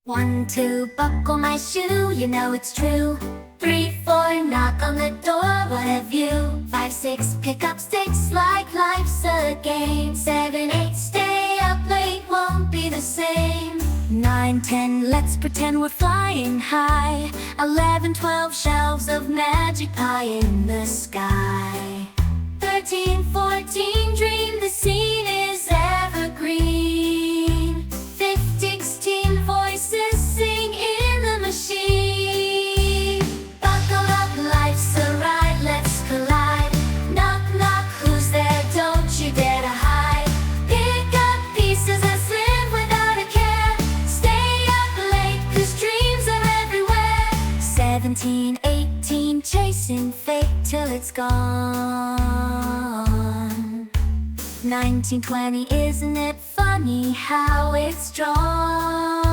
1, 2, buckle my shoe, you know it's true. 3, 4, knock on the door, what have you? 5, 6, pick up sticks like life's a game. 7, 8, stay up late, won't be the same. 9, 10, let's pretend we're flying high. 11, 12, shelves of magic pie in the sky. 13, 14, dream the scene is evergreen. 15, 16, voices sing in the machine. Buckle up, life's a ride, let's collide. Knock, knock, who's there? Don't you dare to hide. Pick up pieces, let's live without a care. Stay up late, 'cause dreams are everywhere. 17, 18, chasing fate till it's gone. 19, 20, isn't it funny how it's drawn?